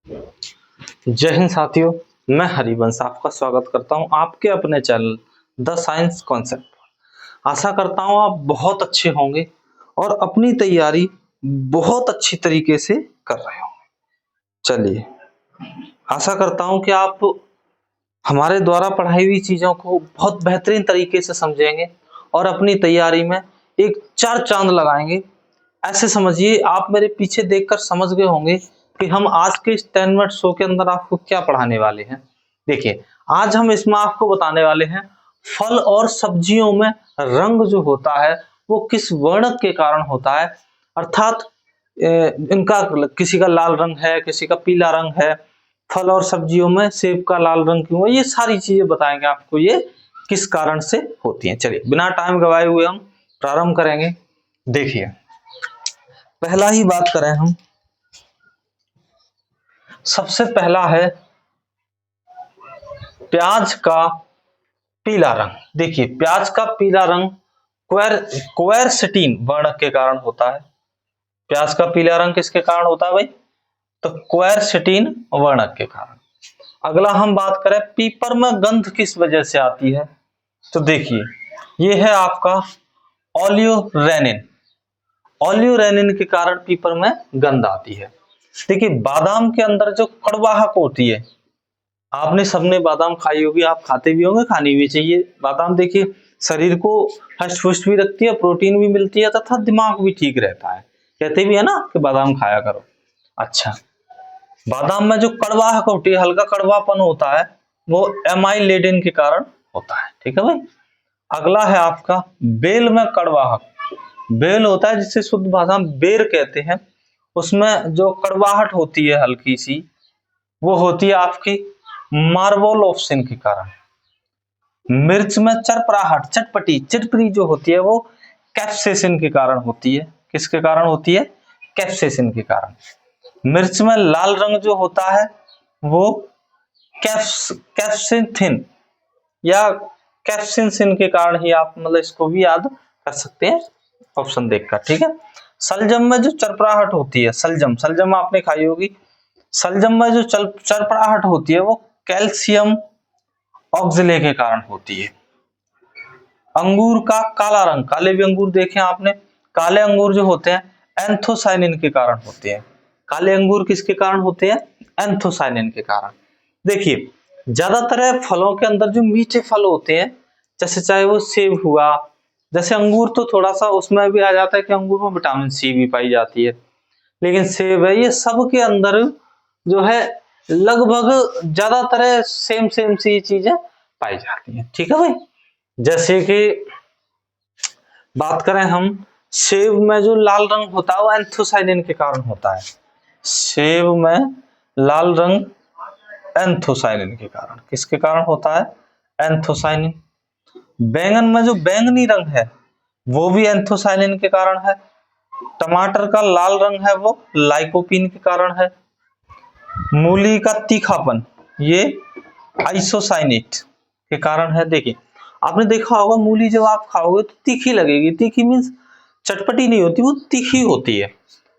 जय हिंद साथियों, मैं हरिवंश आपका स्वागत करता हूं आपके अपने चैनल द साइंस कॉन्सेप्ट पर। आशा करता हूं आप बहुत अच्छे होंगे और अपनी तैयारी बहुत अच्छी तरीके से कर रहे होंगे। चलिए, आशा करता हूं कि आप हमारे द्वारा पढ़ाई हुई चीज़ों को बहुत बेहतरीन तरीके से समझेंगे और अपनी तैयारी में एक चार चांद लगाएंगे। ऐसे समझिए, आप मेरे पीछे देखकर समझ गए होंगे कि हम आज के इस 10 मिनट शो के अंदर आपको क्या पढ़ाने वाले हैं। देखिए, आज हम इसमें आपको बताने वाले हैं फल और सब्जियों में रंग जो होता है वो किस वर्णक के कारण होता है। अर्थात इनका किसी का लाल रंग है, किसी का पीला रंग है। फल और सब्जियों में सेब का लाल रंग क्यों है, ये सारी चीजें बताएंगे आपको ये किस कारण से होती हैं। चलिए, बिना टाइम गवाए हुए हम प्रारंभ करेंगे। देखिए, पहला ही बात करें हम, सबसे पहला है प्याज का पीला रंग। देखिए, प्याज का पीला रंग क्वेरसिटीन वर्णक के कारण होता है। प्याज का पीला रंग किसके कारण होता है भाई? तो क्वेरसिटीन वर्णक के कारण। अगला हम बात करें पीपर में गंध किस वजह से आती है, तो देखिए ये है आपका ओलियोरेनिन। ओलियोरेनिन के कारण पीपर में गंध आती है। देखिए, बादाम के अंदर जो कड़वाहट होती है, आपने सबने बादाम खाई होगी, आप खाते भी होंगे, खानी भी चाहिए। बादाम देखिए शरीर को हष्ट पुष्ट भी रखती है, प्रोटीन भी मिलती है तथा दिमाग भी ठीक रहता है। कहते भी है ना कि बादाम खाया करो। अच्छा, बादाम में जो कड़वाहट होती है, हल्का कड़वापन होता है, वो एमाइलेडिन के कारण होता है। ठीक है भाई। अगला है आपका बेल में कड़वाहट। बेल होता है जिसे शुद्ध भाषा में बेर कहते हैं, उसमें जो कड़वाहट होती है हल्की सी, वो होती है आपकी मार्वोलोप्सिन के कारण। मिर्च में चरपराहट, चटपटी चिटपटी जो होती है, वो कैप्सेसिन के कारण होती है। किसके कारण होती है? कैप्सेसिन के कारण। मिर्च में लाल रंग जो होता है वो कैप्सिथिन या कैप्सिन के कारण ही, आप मतलब इसको भी याद कर सकते हैं ऑप्शन देखकर। ठीक है। सलजम में जो चरपराहट होती है, सलजम आपने खाई होगी। सलजम में जो चरपराहट होती है वो कैल्शियम ऑक्सले के कारण होती है। अंगूर का काला रंग, काले भी अंगूर देखे आपने, काले अंगूर जो होते हैं एंथोसाइनिन के कारण होते हैं। काले अंगूर किसके कारण होते हैं? एंथोसाइनिन के कारण। देखिए, ज्यादातर फलों के अंदर जो मीठे फल होते हैं, जैसे चाहे वो सेब हुआ, जैसे अंगूर तो थोड़ा सा उसमें भी आ जाता है कि अंगूर में विटामिन सी भी पाई जाती है, लेकिन सेब है, ये सब के अंदर जो है लगभग ज्यादातर सेम सेम सी चीजें पाई जाती हैं। ठीक है भाई। जैसे कि बात करें हम, सेब में जो लाल रंग होता है वो एंथोसाइनिन के कारण होता है। सेब में लाल रंग एंथोसाइनिन के कारण, किसके कारण होता है? एंथोसाइनिन। बैंगन में जो बैंगनी रंग है वो भी एंथोसाइनिन के कारण है। टमाटर का लाल रंग है वो लाइकोपीन के कारण है। मूली का तीखापन ये आइसोसाइनेट के कारण है। देखिए, आपने देखा होगा मूली जब आप खाओगे तो तीखी लगेगी। तीखी मीन्स चटपटी नहीं होती, वो तीखी होती है।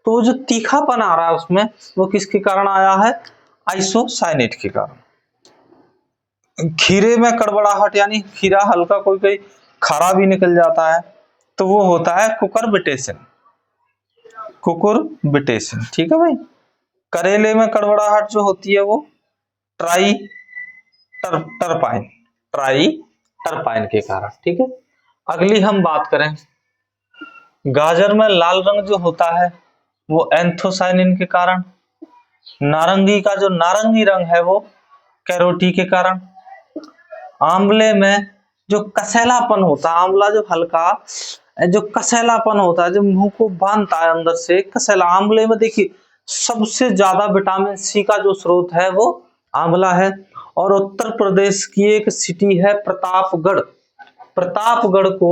तो वो जो तीखापन आ रहा है उसमें, वो किसके कारण आया है? आइसोसाइनेट के कारण। खीरे में कड़बड़ाहट, यानी खीरा हल्का कोई कोई खारा भी निकल जाता है, तो वो होता है कुकुरबिटेशन। कुकुरबिटेशन। ठीक है भाई। करेले में कड़बड़ाहट जो होती है वो टरपाइन टरपाइन के कारण। ठीक है। अगली हम बात करें, गाजर में लाल रंग जो होता है वो एंथोसाइनिन के कारण। नारंगी का जो नारंगी रंग है वो कैरोटी के कारण। आंवले में जो कसैलापन होता है, आंवला जो हल्का जो कसैलापन होता है, जो मुंह को बांधता है अंदर से, कसैला। आंवले में देखिए सबसे ज्यादा विटामिन सी का जो स्रोत है वो आंवला है। और उत्तर प्रदेश की एक सिटी है प्रतापगढ़। प्रतापगढ़ को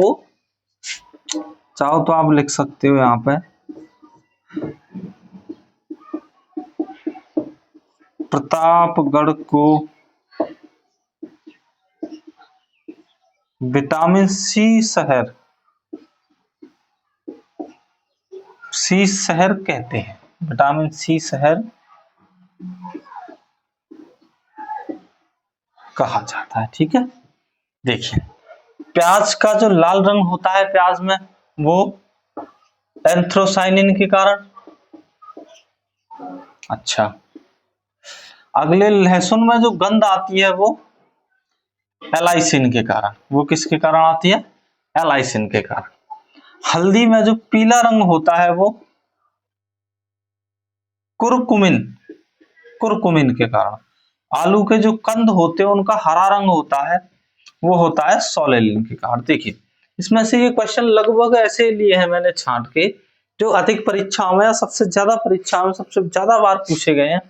चाहो तो आप लिख सकते हो यहाँ पे, प्रतापगढ़ को विटामिन सी शहर कहते हैं। विटामिन सी शहर कहा जाता है। ठीक है, देखिए प्याज का जो लाल रंग होता है प्याज में, वो एंथ्रोसाइनिन के कारण। अच्छा, अगले लहसुन में जो गंध आती है वो एलाइसिन के कारण। वो किसके कारण आती है? एलाइसिन के कारण। हल्दी में जो पीला रंग होता है वो कुरकुमिन, कुरकुमिन के कारण। आलू के जो कंद होते हैं उनका हरा रंग होता है, वो होता है सोलेनिन के कारण। देखिए इसमें से ये क्वेश्चन लगभग ऐसे लिए हैं मैंने छांट के, जो अधिक परीक्षाओं में, सबसे ज्यादा परीक्षाओं में सबसे ज्यादा बार पूछे गए हैं,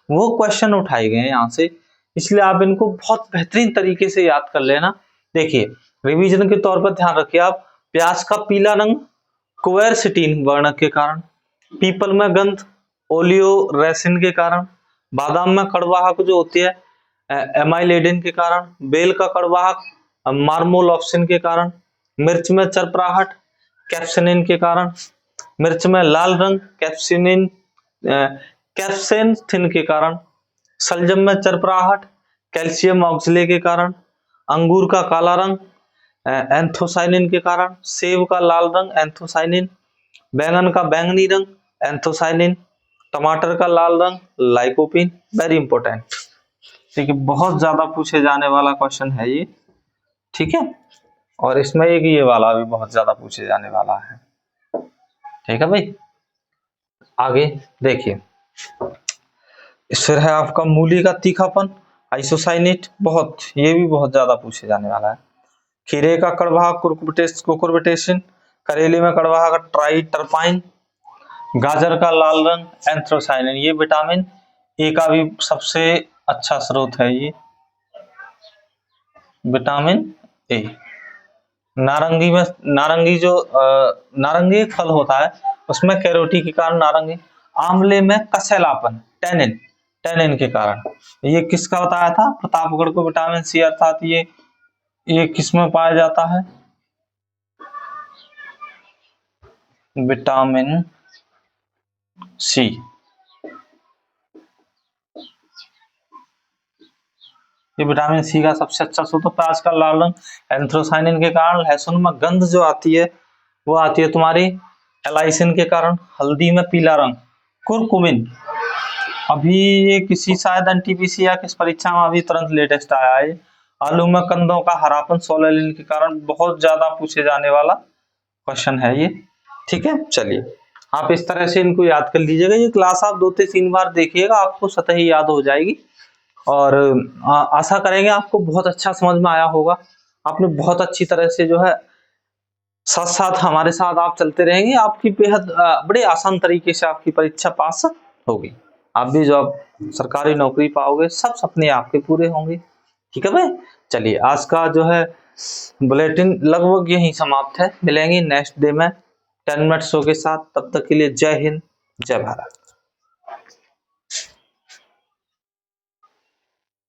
वो क्वेश्चन उठाए गए हैं यहाँ से। इसलिए आप इनको बहुत बेहतरीन तरीके से याद कर लेना। देखिए रिवीजन के तौर पर ध्यान रखिए आप, प्याज का पीला रंग क्वेरसिटीन वर्ण के कारण, पीपल में गंध ओलियो रेसिन के कारण, बादाम में कड़वाहट जो होती है एमाइलेडिन के कारण, बेल का कड़वाहट मार्मोलॉक्सिन के कारण, मिर्च में चरपराहट कैप्सिनिन के कारण, मिर्च में लाल रंग कैप्सिनिन कैप्सेंथिन के कारण, सलजम में चरपराहट कैल्शियम ऑक्सले के कारण, अंगूर का काला रंग एंथोसाइनिन के कारण, सेब का लाल रंग एंथोसाइनिन, बैंगन का बैंगनी रंग एंथोसाइनिन, टमाटर का लाल रंग लाइकोपिन। वेरी इंपॉर्टेंट, ठीक है, बहुत ज्यादा पूछे जाने वाला क्वेश्चन है ये। ठीक है, और इसमें एक ये वाला भी बहुत ज्यादा पूछे जाने वाला है। ठीक है भाई, आगे देखिए फिर है आपका मूली का तीखापन आइसोसाइनेट, बहुत ये भी बहुत ज्यादा पूछे जाने वाला है। खीरे का कड़वा कुकुरबिटेशन, करेले में कड़वा का ट्राइटरपाइन, गाजर का लाल रंग एंथ्रोसाइनिन, ये विटामिन ए का भी सबसे अच्छा स्रोत है ये विटामिन ए। नारंगी में नारंगी फल होता है उसमें कैरोटी के कारण नारंगी। आंवले में कसैलापन टेनिन, टेनिन के कारण। ये किसका बताया था? प्रतापगढ़ को विटामिन सी, अर्थात ये किसमें पाया जाता है? Vitamin C. ये विटामिन सी का सबसे अच्छा स्रोत है। प्याज का लाल रंग एंथ्रोसाइनिन के कारण। लहसुन में गंध जो आती है वो आती है तुम्हारी एलाइसिन के कारण। हल्दी में पीला रंग कुरकुमिन। अभी ये किसी शायद एनटीपीसी या किस परीक्षा में अभी तुरंत लेटेस्ट आया है। आलू में कंदों का हरापन सोलेनिन के कारण, बहुत ज्यादा पूछे जाने वाला क्वेश्चन है ये। ठीक है, चलिए आप इस तरह से इनको याद कर लीजिएगा। ये क्लास आप 2 से 3 बार देखिएगा, आपको स्वतः ही याद हो जाएगी। और आशा करेंगे आपको बहुत अच्छा समझ में आया होगा। आपने बहुत अच्छी तरह से जो है साथ साथ हमारे साथ आप चलते रहेंगे, आपकी बेहद बड़े आसान तरीके से आपकी परीक्षा पास होगी। आप भी जॉब सरकारी नौकरी पाओगे, सब सपने आपके पूरे होंगे। ठीक है भाई, चलिए आज का जो है बुलेटिन लगभग यही समाप्त है। मिलेंगे नेक्स्ट डे में 10 मिनट शो के साथ। तब तक के लिए जय हिंद, जय भारत।